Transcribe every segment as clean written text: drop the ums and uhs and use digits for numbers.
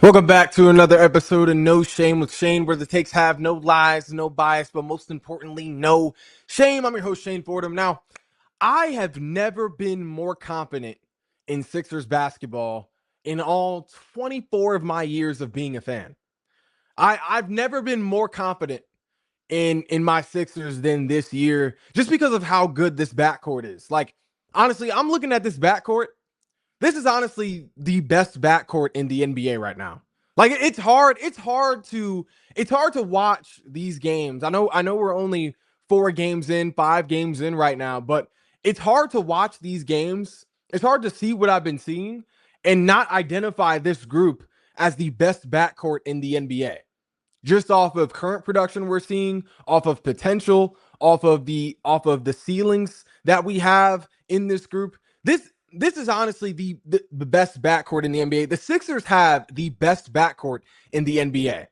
Welcome back to another episode of No Shame with Shane, where the takes have no lies, no bias, but most importantly, no shame. I'm your host, Shane Fordham. Now, I have never been more confident in Sixers basketball in all 24 of my years of being a fan. I've never been more confident in my Sixers than this year, just because of how good this backcourt is. Like, honestly, I'm looking at this backcourt. This is honestly the best backcourt in the NBA right now. Like it's hard to watch these games. I know we're only 4 games in, 5 games in right now, but it's hard to watch these games. It's hard to see what I've been seeing and not identify this group as the best backcourt in the NBA. Just off of current production we're seeing, off of potential, off of the ceilings that we have in this group. This is honestly the best backcourt in the NBA. The Sixers have the best backcourt in the NBA.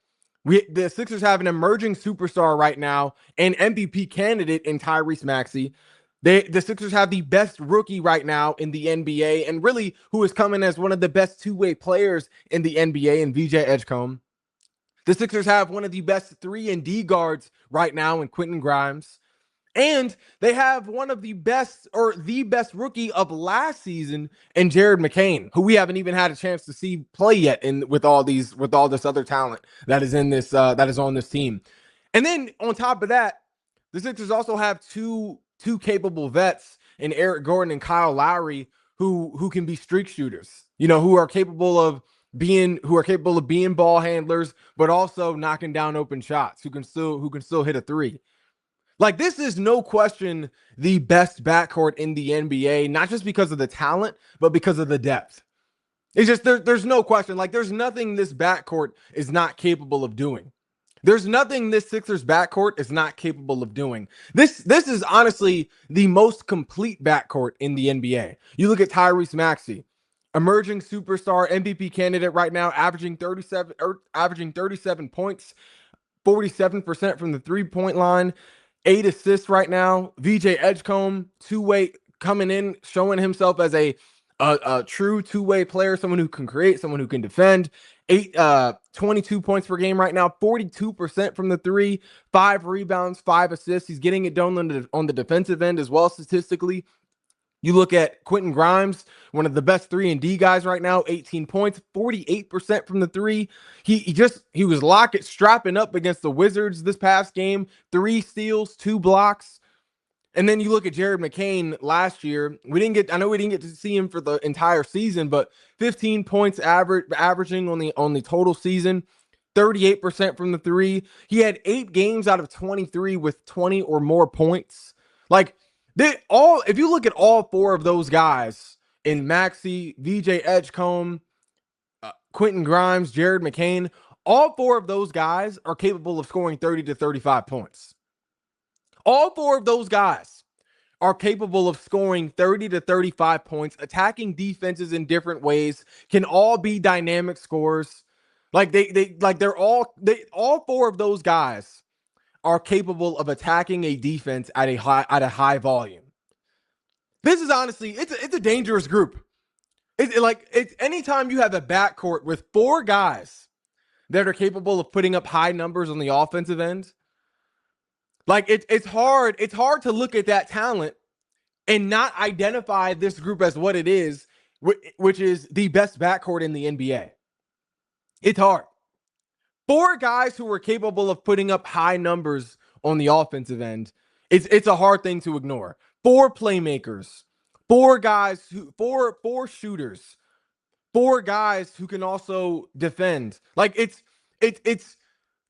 The Sixers have an emerging superstar right now, an MVP candidate in Tyrese Maxey. The Sixers have the best rookie right now in the NBA, and really who is coming as one of the best two-way players in the NBA in VJ Edgecombe. The Sixers have one of the best 3-and-D guards right now in Quentin Grimes. And they have one of the best, or the best rookie of last season in Jared McCain, who we haven't even had a chance to see play yet with all this other talent that is on this team. And then on top of that, the Sixers also have two capable vets in Eric Gordon and Kyle Lowry who can be streak shooters, who are capable of being ball handlers, but also knocking down open shots, who can still hit a three. Like, this is no question the best backcourt in the NBA, not just because of the talent, but because of the depth. It's just there's no question. Like, there's nothing this backcourt is not capable of doing. There's nothing this Sixers backcourt is not capable of doing. This is honestly the most complete backcourt in the NBA. You look at Tyrese Maxey, emerging superstar, MVP candidate right now, averaging 37 points, 47% from the three-point line. 8 assists right now. VJ Edgecombe, two-way, coming in, showing himself as a true two-way player, someone who can create, someone who can defend. 22 points per game right now, 42% from the three, 5 rebounds, 5 assists. He's getting it done on the defensive end as well statistically. You look at Quentin Grimes, one of the best 3-and-D guys right now, 18 points, 48% from the three. He was strapping up against the Wizards this past game, 3 steals, 2 blocks. And then you look at Jared McCain last year. I know we didn't get to see him for the entire season, but 15 points averaging on the total season, 38% from the three. He had 8 games out of 23 with 20 or more points. Like, if you look at all 4 of those guys in Maxey, VJ Edgecombe, Quentin Grimes, Jared McCain, all 4 of those guys are capable of scoring 30 to 35 points. All 4 of those guys are capable of scoring 30 to 35 points, attacking defenses in different ways, can all be dynamic scorers. Like all 4 of those guys are capable of attacking a defense at a high volume. This is honestly, it's a dangerous group. It's anytime you have a backcourt with 4 guys that are capable of putting up high numbers on the offensive end. Like, it's hard to look at that talent and not identify this group as what it is, which is the best backcourt in the NBA. It's hard. 4 guys who are capable of putting up high numbers on the offensive end. It's a hard thing to ignore. 4 playmakers, 4 shooters, 4 guys who can also defend. Like,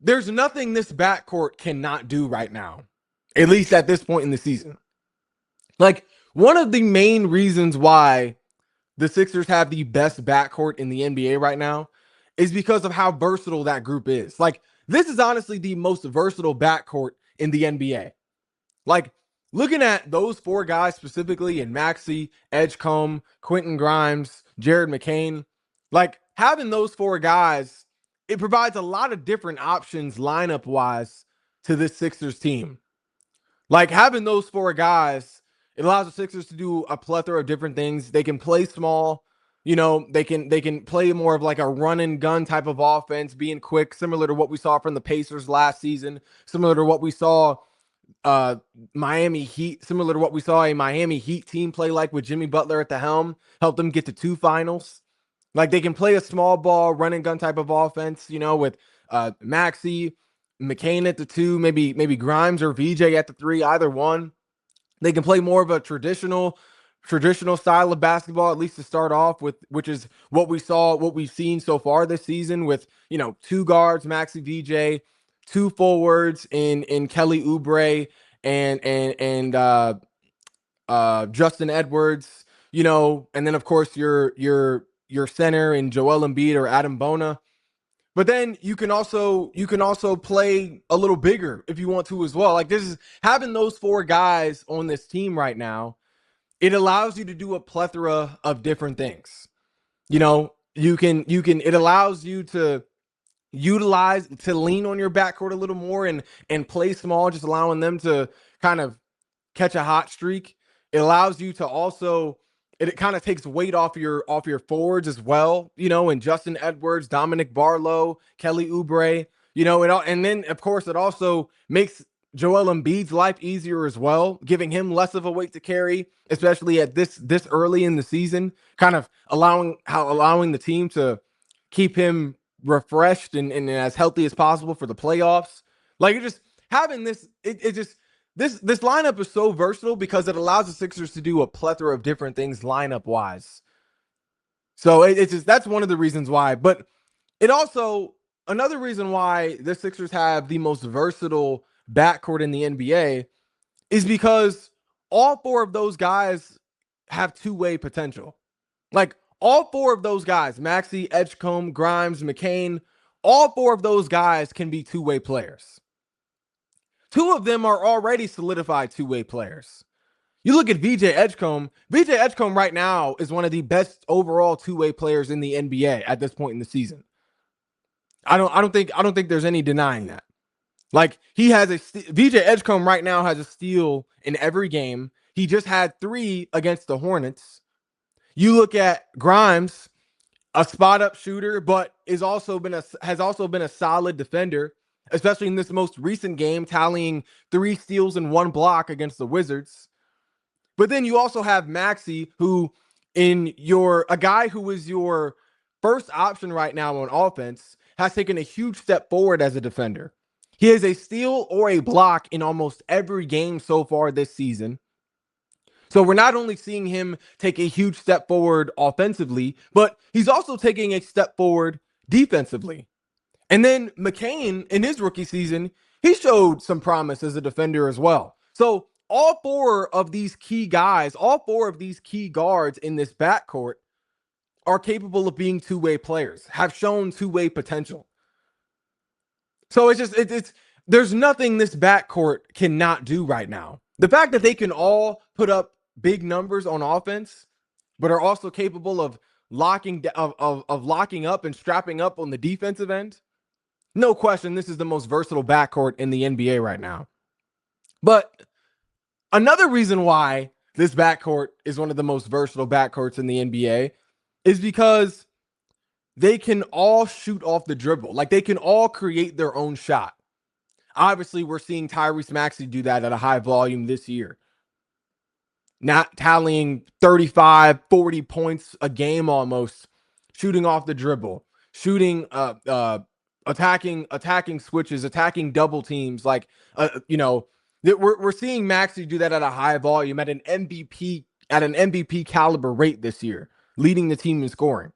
there's nothing this backcourt cannot do right now, at least at this point in the season. Like, one of the main reasons why the Sixers have the best backcourt in the NBA right now is because of how versatile that group is. Like, this is honestly the most versatile backcourt in the NBA. Like, looking at those 4 guys specifically in Maxey, Edgecombe, Quentin Grimes, Jared McCain, like, having those 4 guys, it provides a lot of different options lineup-wise to this Sixers team. Like, having those 4 guys, it allows the Sixers to do a plethora of different things. They can play small. They can play more of like a run and gun type of offense, being quick, similar to what we saw from the Pacers last season, similar to what we saw uh Miami Heat, similar to what we saw a Miami Heat team play like with Jimmy Butler at the helm, helped them get to 2 finals. Like they can play a small ball, run and gun type of offense, with Maxey, McCain at the 2, maybe Grimes or VJ at the 3, either one. They can play more of a traditional style of basketball, at least to start off with, which is what we've seen so far this season with, 2 guards, Maxey, VJ, 2 forwards in Kelly Oubre and Justin Edwards, and then of course your center in Joel Embiid or Adam Bona. But then you can also play a little bigger if you want to as well. Like this is having those 4 guys on this team right now. It allows you to do a plethora of different things. It allows you to lean on your backcourt a little more and play small, just allowing them to kind of catch a hot streak. It allows you to also it kind of takes weight off your forwards as well, and Justin Edwards, Dominic Barlow, Kelly Oubre, and then of course it also makes Joel Embiid's life easier as well, giving him less of a weight to carry, especially at this early in the season, kind of allowing the team to keep him refreshed and as healthy as possible for the playoffs. Like it just having this, this lineup is so versatile because it allows the Sixers to do a plethora of different things lineup wise. So it's just that's one of the reasons why. But it also another reason why the Sixers have the most versatile backcourt in the NBA is because all 4 of those guys have two-way potential. Like all 4 of those guys, Maxey, Edgecombe, Grimes, McCain, all 4 of those guys can be two-way players. 2 of them are already solidified two-way players. You look at VJ Edgecombe. VJ Edgecombe right now is one of the best overall two-way players in the NBA at this point in the season. I don't think there's any denying that. Like he has VJ Edgecombe right now has a steal in every game. He just had 3 against the Hornets. You look at Grimes, a spot up shooter, but has also been a solid defender, especially in this most recent game, tallying 3 steals and 1 block against the Wizards. But then you also have Maxey, who a guy who is your first option right now on offense, has taken a huge step forward as a defender. He has a steal or a block in almost every game so far this season. So we're not only seeing him take a huge step forward offensively, but he's also taking a step forward defensively. And then McCain, in his rookie season, he showed some promise as a defender as well. So all 4 of these key guys, all 4 of these key guards in this backcourt are capable of being two-way players, have shown two-way potential. So it's there's nothing this backcourt cannot do right now. The fact that they can all put up big numbers on offense, but are also capable of locking up and strapping up on the defensive end, no question, this is the most versatile backcourt in the NBA right now. But another reason why this backcourt is one of the most versatile backcourts in the NBA is because they can all shoot off the dribble. Like they can all create their own shot. Obviously, we're seeing Tyrese Maxey do that at a high volume this year. Not tallying 35, 40 points a game almost, shooting off the dribble, shooting attacking switches, attacking double teams. Like we're seeing Maxey do that at a high volume at an MVP caliber rate this year, leading the team in scoring.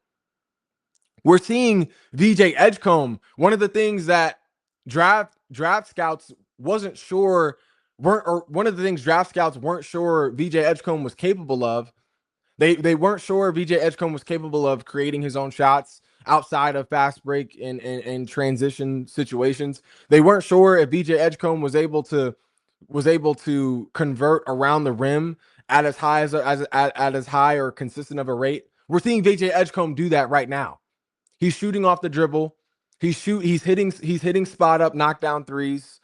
We're seeing VJ Edgecombe, one of the things that draft scouts weren't sure VJ Edgecombe was capable of. They weren't sure VJ Edgecombe was capable of creating his own shots outside of fast break and transition situations. They weren't sure if VJ Edgecombe was able to convert around the rim at as high or consistent of a rate. We're seeing VJ Edgecombe do that right now. He's shooting off the dribble. He's hitting spot up knockdown threes.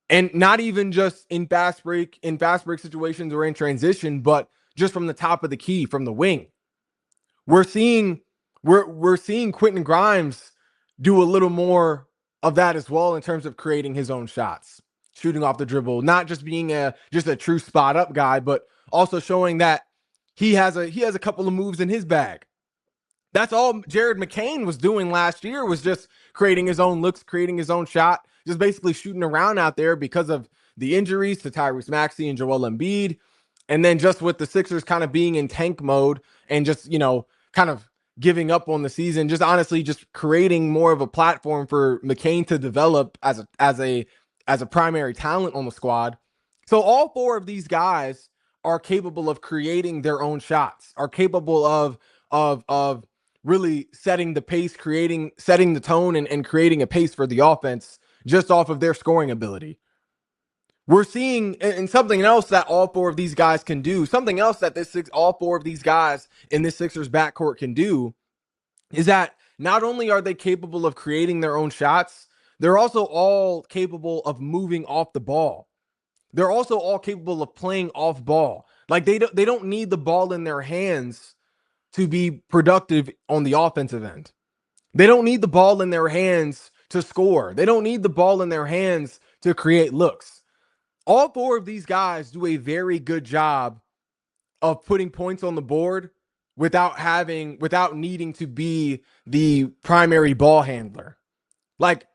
And not even just in fast break situations or in transition, but just from the top of the key, from the wing. We're seeing we're seeing Quentin Grimes do a little more of that as well in terms of creating his own shots, shooting off the dribble, not just being just a true spot up guy, but also showing that he has a couple of moves in his bag. That's all Jared McCain was doing last year, was just creating his own looks, creating his own shot, just basically shooting around out there because of the injuries to Tyrese Maxey and Joel Embiid. And then just with the Sixers kind of being in tank mode and just, kind of giving up on the season, just honestly just creating more of a platform for McCain to develop as a primary talent on the squad. So all four of these guys are capable of creating their own shots, are capable of really setting the pace, setting the tone and creating a pace for the offense just off of their scoring ability. We're seeing, and something else that all four of these guys can do, something else that all four of these guys in this Sixers backcourt can do, is that not only are they capable of creating their own shots, they're also all capable of moving off the ball. They're also all capable of playing off ball. Like they don't need the ball in their hands to be productive on the offensive end. They don't need the ball in their hands to score. They don't need the ball in their hands to create looks. All four of these guys do a very good job of putting points on the board without needing to be the primary ball handler. Like,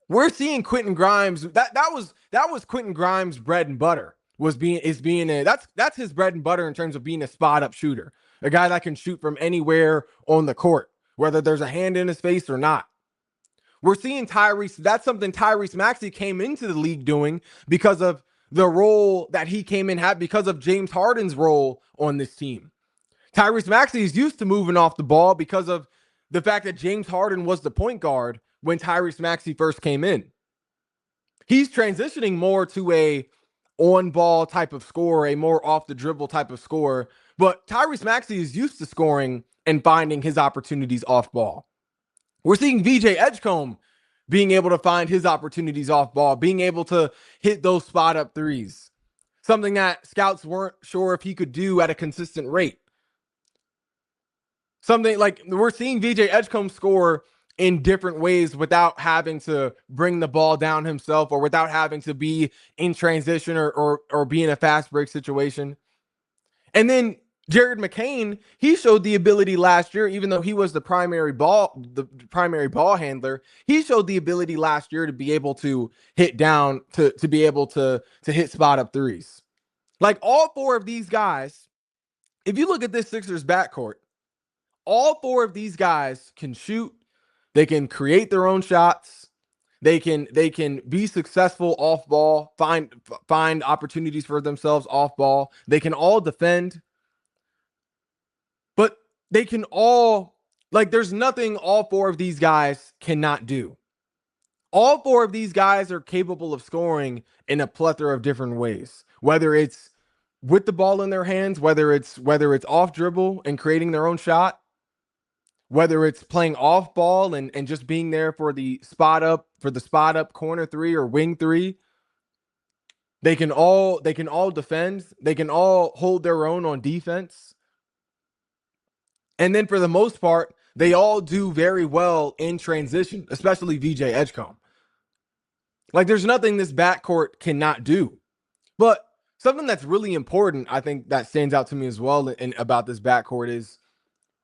we're seeing Quentin Grimes. That was Quentin Grimes' bread and butter. That's his bread and butter in terms of being a spot up shooter, a guy that can shoot from anywhere on the court, whether there's a hand in his face or not. We're seeing Tyrese. That's something Tyrese Maxey came into the league doing because of the role that he came in had, because of James Harden's role on this team. Tyrese Maxey is used to moving off the ball because of the fact that James Harden was the point guard when Tyrese Maxey first came in. He's transitioning more to a on-ball type of scorer, a more off-the-dribble type of scorer. But Tyrese Maxey is used to scoring and finding his opportunities off-ball. We're seeing VJ Edgecombe being able to find his opportunities off-ball, being able to hit those spot-up threes, something that scouts weren't sure if he could do at a consistent rate. Something like we're seeing VJ Edgecombe score in different ways without having to bring the ball down himself, or without having to be in transition or be in a fast break situation. And then Jared McCain, he showed the ability last year, even though he was the primary ball handler, he showed the ability last year to be able to hit down, to be able to hit spot up threes. Like, all four of these guys, if you look at this Sixers backcourt, all four of these guys can shoot. They can create their own shots. They can be successful off ball, find opportunities for themselves off ball. They can all defend. But they can all, like, there's nothing all four of these guys cannot do. All four of these guys are capable of scoring in a plethora of different ways, whether it's with the ball in their hands, whether it's off dribble and creating their own shot, whether it's playing off ball and just being there for the spot up corner three or wing three. They can all defend. They can all hold their own on defense. And then for the most part, they all do very well in transition, especially VJ Edgecombe. Like, there's nothing this backcourt cannot do. But something that's really important, I think, that stands out to me as well about this backcourt is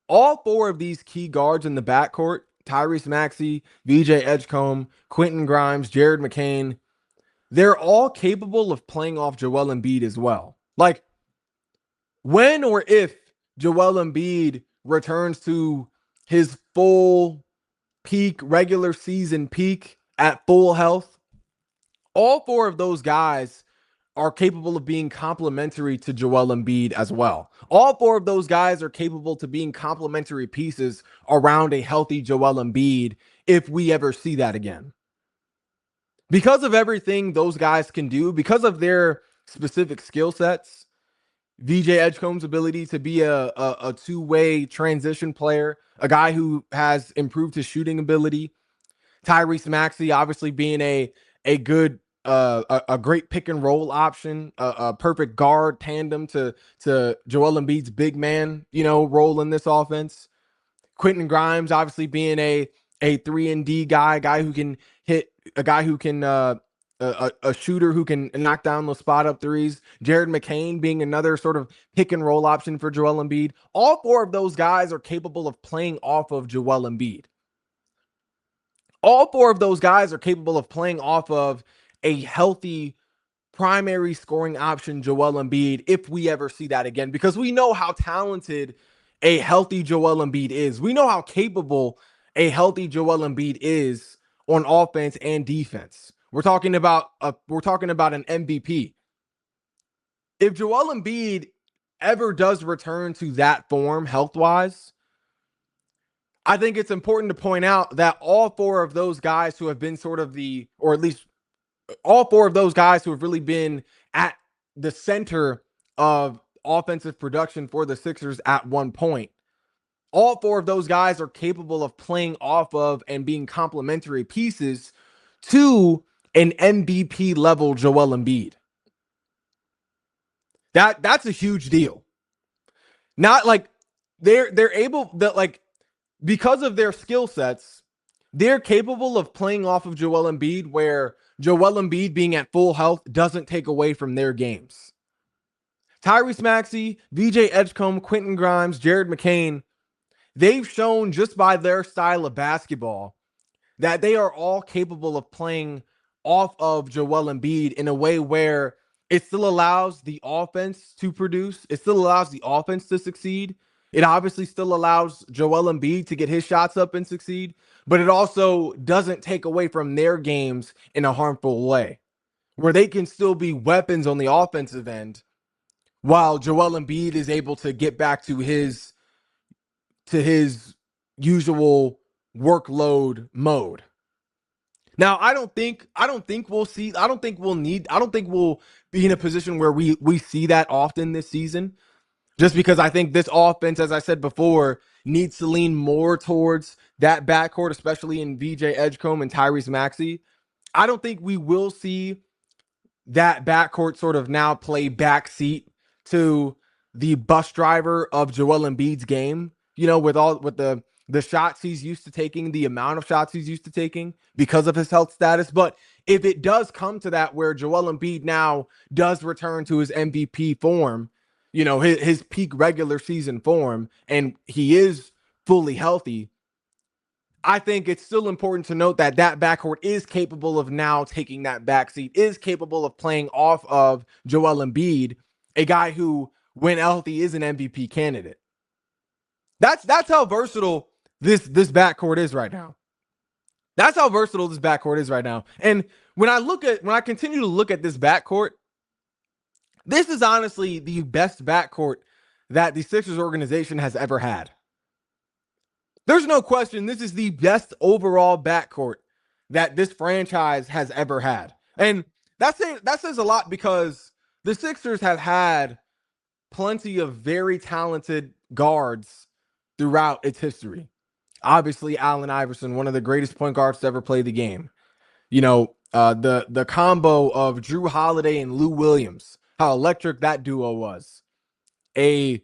all four of these key guards in the backcourt, Tyrese Maxey, VJ Edgecombe, Quentin Grimes, Jared McCain, they're all capable of playing off Joel Embiid as well. Like, when or if Joel Embiid returns to his full peak, regular season peak at full health, all four of those guys are capable of being complementary to Joel Embiid as well. All four of those guys are capable to being complementary pieces around a healthy Joel Embiid if we ever see that again. Because of everything those guys can do, because of their specific skill sets, VJ Edgecombe's ability to be a two-way transition player, a guy who has improved his shooting ability, Tyrese Maxey obviously being a good a great pick and roll option, a perfect guard tandem to Joel Embiid's big man, role in this offense. Quentin Grimes obviously being a 3 and D guy who can hit, a guy who can a shooter who can knock down those spot up threes. Jared McCain being another sort of pick and roll option for Joel Embiid. All four of those guys are capable of playing off of Joel Embiid. All four of those guys are capable of playing off of a healthy primary scoring option, Joel Embiid, if we ever see that again, because we know how talented a healthy Joel Embiid is. We know how capable a healthy Joel Embiid is on offense and defense. We're talking about an MVP. If Joel Embiid ever does return to that form health-wise, I think it's important to point out that all four of those guys who have been sort of or at least all four of those guys who have really been at the center of offensive production for the Sixers at one point, all four of those guys are capable of playing off of and being complementary pieces to an MVP level Joel Embiid. That's a huge deal. Not like they're able that, like, because of their skill sets, they're capable of playing off of Joel Embiid, where Joel Embiid being at full health doesn't take away from their games. Tyrese Maxey, VJ Edgecombe, Quentin Grimes, Jared McCain, they've shown just by their style of basketball that they are all capable of playing off of Joel Embiid in a way where it still allows the offense to produce. It still allows the offense to succeed. It obviously still allows Joel Embiid to get his shots up and succeed, but it also doesn't take away from their games in a harmful way, where they can still be weapons on the offensive end while Joel Embiid is able to get back to his usual workload mode. Now, I don't think we'll be in a position where we see that often this season, just because I think this offense, as I said before, needs to lean more towards that backcourt, especially in VJ Edgecombe and Tyrese Maxey. I don't think we will see that backcourt sort of now play backseat to the bus driver of Joel Embiid's game, with the shots he's used to taking, the amount of shots he's used to taking because of his health status. But if it does come to that, where Joel Embiid now does return to his MVP form, his peak regular season form, and he is fully healthy, I think it's still important to note that that backcourt is capable of now taking that backseat, is capable of playing off of Joel Embiid, a guy who, when healthy, is an MVP candidate. That's how versatile this backcourt is right now. That's how versatile this backcourt is right now. And when I continue to look at this backcourt, this is honestly the best backcourt that the Sixers organization has ever had. There's no question this is the best overall backcourt that this franchise has ever had. And that says a lot, because the Sixers have had plenty of very talented guards throughout its history. Obviously, Allen Iverson, one of the greatest point guards to ever play the game. The combo of Drew Holiday and Lou Williams, how electric that duo was. A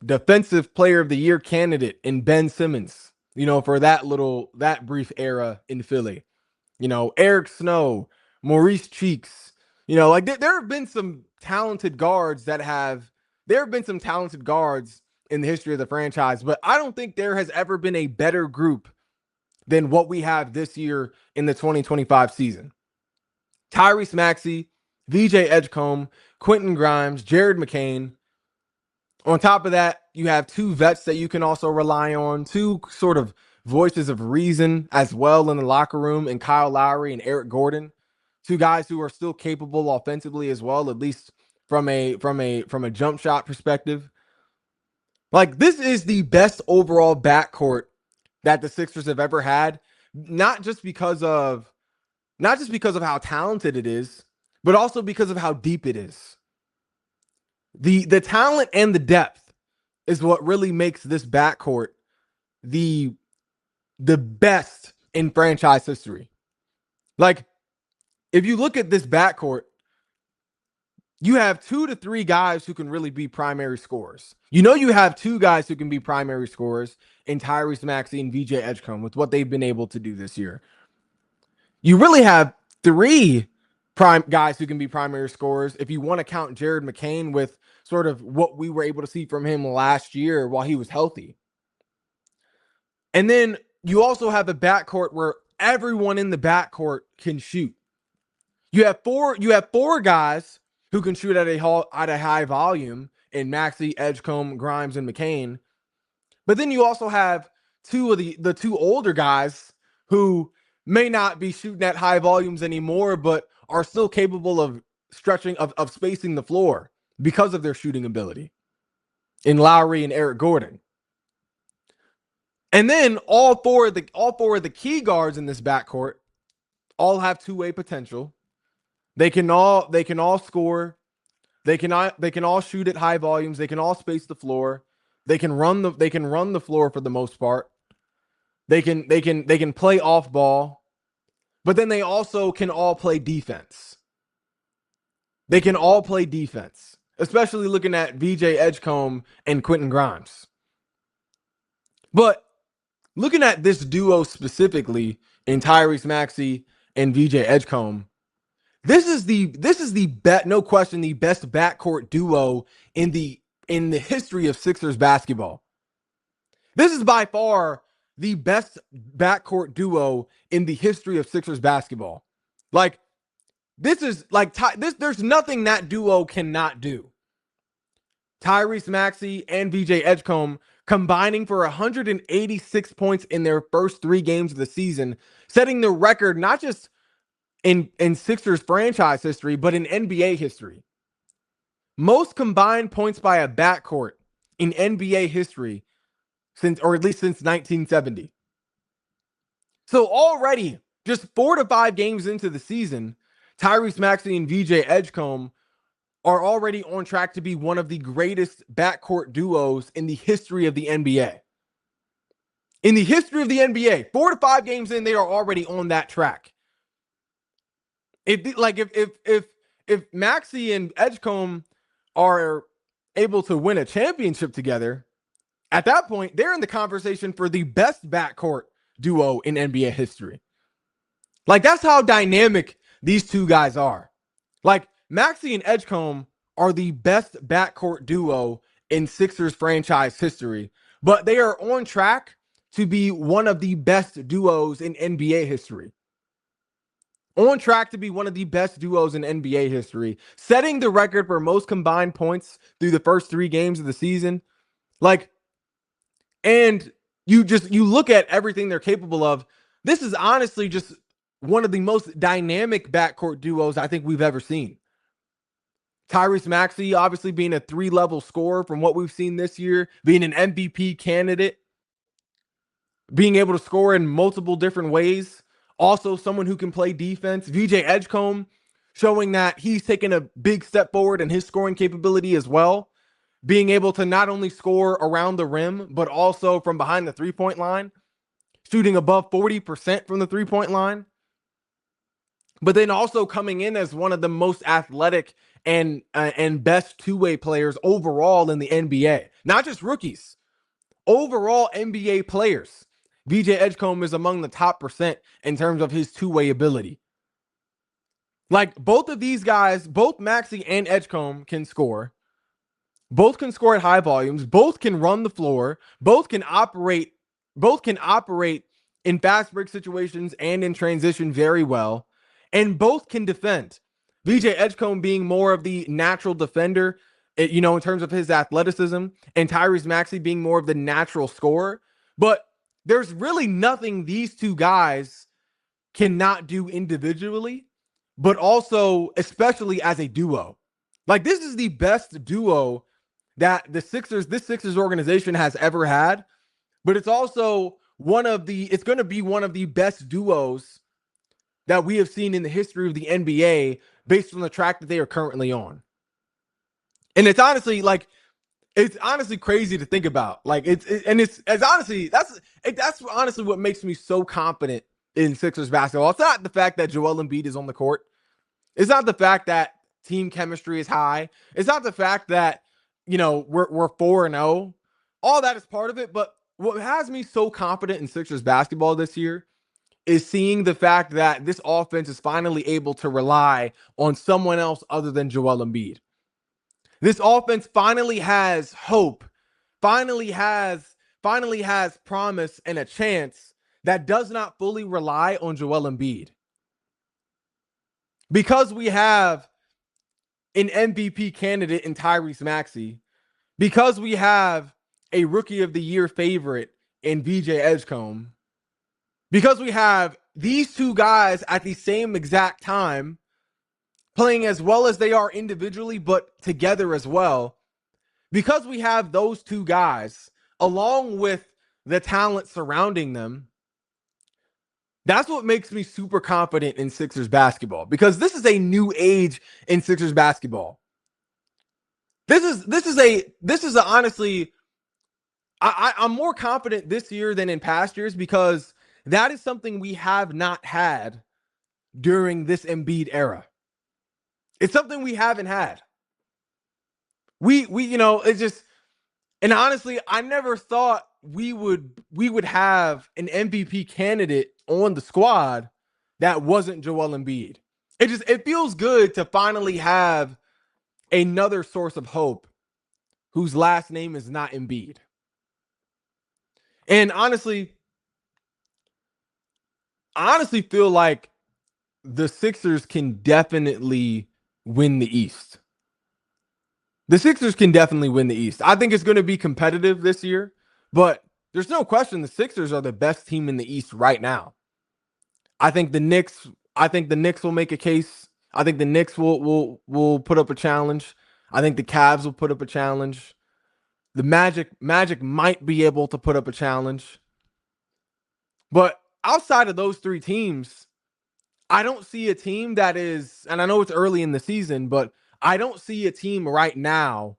defensive player of the year candidate in Ben Simmons, for that brief era in Philly. Eric Snow, Maurice Cheeks, there have been some talented guards in the history of the franchise, but I don't think there has ever been a better group than what we have this year in the 2025 season. Tyrese Maxey, VJ Edgecombe, Quentin Grimes, Jared McCain. On top of that, you have two vets that you can also rely on, two sort of voices of reason as well in the locker room, and Kyle Lowry and Eric Gordon, two guys who are still capable offensively as well, at least from a jump shot perspective. Like, this is the best overall backcourt that the Sixers have ever had, not just because of how talented it is, but also because of how deep it is. The talent and the depth is what really makes this backcourt the best in franchise history. Like, if you look at this backcourt, you have 2 to 3 guys who can really be primary scorers. You have 2 guys who can be primary scorers in Tyrese Maxey and VJ Edgecombe with what they've been able to do this year. You really have 3 prime guys who can be primary scorers if you want to count Jared McCain with sort of what we were able to see from him last year while he was healthy. And then you also have a backcourt where everyone in the backcourt can shoot. You have four guys who can shoot at a high volume in Maxey, Edgecombe, Grimes, and McCain. But then you also have 2 of the 2 older guys who may not be shooting at high volumes anymore, but are still capable of stretching, of spacing the floor because of their shooting ability in Lowry and Eric Gordon. And then all four of the key guards in this backcourt all have two-way potential. They can all score. They can all shoot at high volumes. They can all space the floor. They can run the floor for the most part. They can play off ball. But then they also can all play defense. They can all play defense, especially looking at VJ Edgecombe and Quentin Grimes. But looking at this duo specifically in Tyrese Maxey and VJ Edgecombe, this is no question the best backcourt duo in the history of Sixers basketball. This is by far the best backcourt duo in the history of Sixers basketball. Like, this is like there's nothing that duo cannot do. Tyrese Maxey and VJ Edgecombe combining for 186 points in their first 3 games of the season, setting the record not just in Sixers franchise history, but in NBA history. Most combined points by a backcourt in NBA history since 1970. So already, just 4 to 5 games into the season, Tyrese Maxey and VJ Edgecombe are already on track to be one of the greatest backcourt duos in the history of the NBA. In the history of the NBA, 4 to 5 games in, they are already on that track. If Maxey and Edgecombe are able to win a championship together, at that point, they're in the conversation for the best backcourt duo in NBA history. Like, that's how dynamic these 2 guys are. Like, Maxey and Edgecombe are the best backcourt duo in Sixers franchise history, but they are on track to be one of the best duos in NBA history. On track to be one of the best duos in NBA history, setting the record for most combined points through the first 3 games of the season. Like, and you look at everything they're capable of. This is honestly just one of the most dynamic backcourt duos I think we've ever seen. Tyrese Maxey obviously being a 3-level scorer from what we've seen this year, being an MVP candidate, being able to score in multiple different ways. Also someone who can play defense. VJ Edgecombe showing that he's taken a big step forward in his scoring capability as well. Being able to not only score around the rim, but also from behind the 3-point line. Shooting above 40% from the 3-point line. But then also coming in as one of the most athletic and best 2-way players overall in the NBA. Not just rookies. Overall NBA players. VJ Edgecombe is among the top percent in terms of his 2-way ability. Like, both of these guys, both Maxey and Edgecombe can score. Both can score at high volumes. Both can run the floor. Both can operate in fast break situations and in transition very well. And both can defend. VJ Edgecombe being more of the natural defender, in terms of his athleticism, and Tyrese Maxey being more of the natural scorer. But there's really nothing these 2 guys cannot do individually, but also especially as a duo. Like, this is the best duo that this Sixers organization has ever had, but it's also it's going to be one of the best duos that we have seen in the history of the NBA based on the track that they are currently on. And it's honestly crazy to think about. Like, that's honestly what makes me so confident in Sixers basketball. It's not the fact that Joel Embiid is on the court. It's not the fact that team chemistry is high. It's not the fact that, we're 4-0. All that is part of it. But what has me so confident in Sixers basketball this year is seeing the fact that this offense is finally able to rely on someone else other than Joel Embiid. This offense finally has hope, finally has promise and a chance that does not fully rely on Joel Embiid. Because we have an MVP candidate in Tyrese Maxey, because we have a Rookie of the Year favorite in VJ Edgecombe, because we have these two guys at the same exact time playing as well as they are individually, but together as well, because we have those two guys along with the talent surrounding them, that's what makes me super confident in Sixers basketball, because this is a new age in Sixers basketball. This is honestly, I'm more confident this year than in past years, because that is something we have not had during this Embiid era. It's something we haven't had. It's just, and honestly, I never thought we would have an MVP candidate on the squad that wasn't Joel Embiid. It feels good to finally have another source of hope whose last name is not Embiid. And honestly, I honestly feel like the Sixers can definitely win the East. The Sixers can definitely win the East. I think it's going to be competitive this year, but there's no question the Sixers are the best team in the East right now. I think the Knicks will make a case. I think the Knicks will put up a challenge. I think the Cavs will put up a challenge. The Magic might be able to put up a challenge. But outside of those three teams, I don't see a team that is, and I know it's early in the season, but I don't see a team right now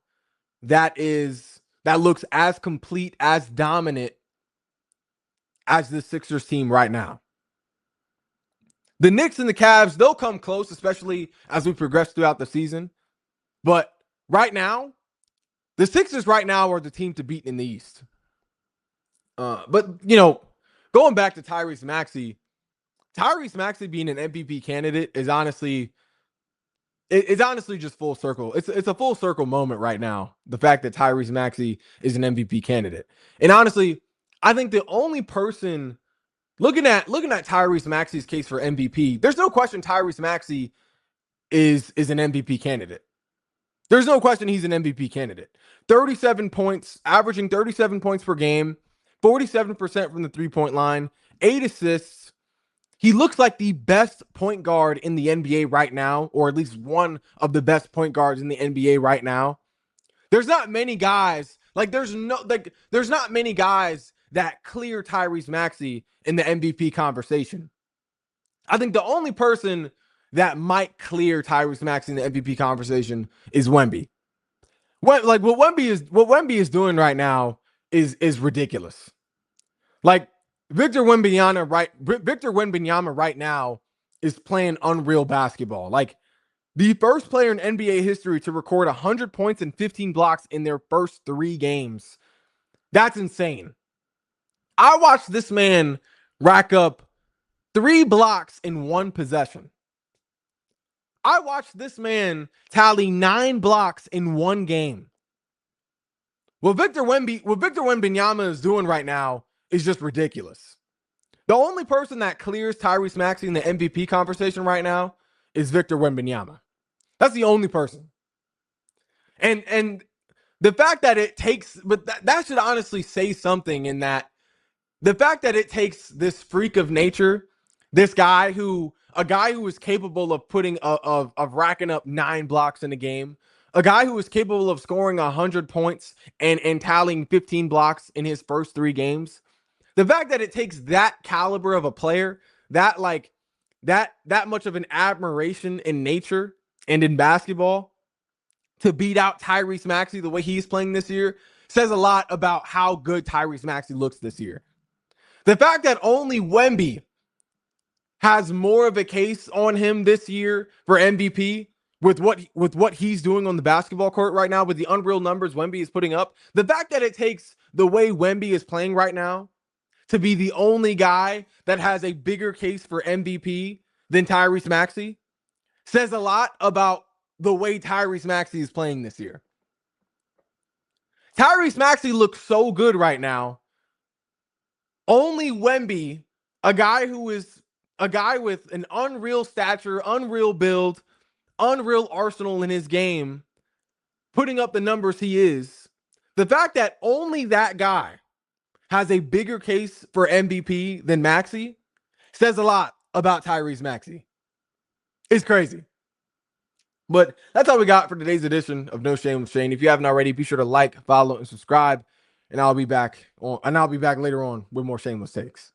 that looks as complete, as dominant as the Sixers team right now. The Knicks and the Cavs, they'll come close, especially as we progress throughout the season. But right now, the Sixers right now are the team to beat in the East. But going back to Tyrese Maxey being an MVP candidate is honestly, it's honestly just full circle. It's a full circle moment right now. The fact that Tyrese Maxey is an MVP candidate, and honestly, I think the only person looking at Tyrese Maxey's case for MVP, there's no question Tyrese Maxey is an MVP candidate. There's no question he's an MVP candidate. 37 points, averaging 37 points per game, 47% from the three-point line, 8 assists. He looks like the best point guard in the NBA right now, or at least one of the best point guards in the NBA right now. There's not many guys, there's not many guys that clear Tyrese Maxey in the MVP conversation. I think the only person that might clear Tyrese Maxey in the MVP conversation is Wemby. What Wemby is doing right now is ridiculous. Like Victor Wembanyama right now is playing unreal basketball. Like the first player in NBA history to record 100 points and 15 blocks in their first 3 games. That's insane. I watched this man rack up 3 blocks in 1 possession. I watched this man tally 9 blocks in 1 game. What Victor Wembanyama is doing right now is just ridiculous. The only person that clears Tyrese Maxey in the MVP conversation right now is Victor Wembanyama. That's the only person. And the fact that it takes, but that should honestly say something, in that the fact that it takes this freak of nature, a guy who is capable of of racking up 9 blocks in a game, a guy who is capable of scoring 100 points and tallying 15 blocks in his first 3 games. The fact that it takes that caliber of a player, that much of an admiration in nature and in basketball, to beat out Tyrese Maxey the way he's playing this year, says a lot about how good Tyrese Maxey looks this year. The fact that only Wemby has more of a case on him this year for MVP with what he's doing on the basketball court right now, with the unreal numbers Wemby is putting up. The fact that it takes the way Wemby is playing right now to be the only guy that has a bigger case for MVP than Tyrese Maxey says a lot about the way Tyrese Maxey is playing this year. Tyrese Maxey looks so good right now. Only Wemby, a guy with an unreal stature, unreal build, unreal arsenal in his game, putting up the numbers he is. The fact that only that guy has a bigger case for MVP than Maxey says a lot about Tyrese Maxey. It's crazy. But that's all we got for today's edition of No Shame with Shane. If you haven't already, be sure to like, follow, and subscribe. And I'll be back later on with more shameless takes.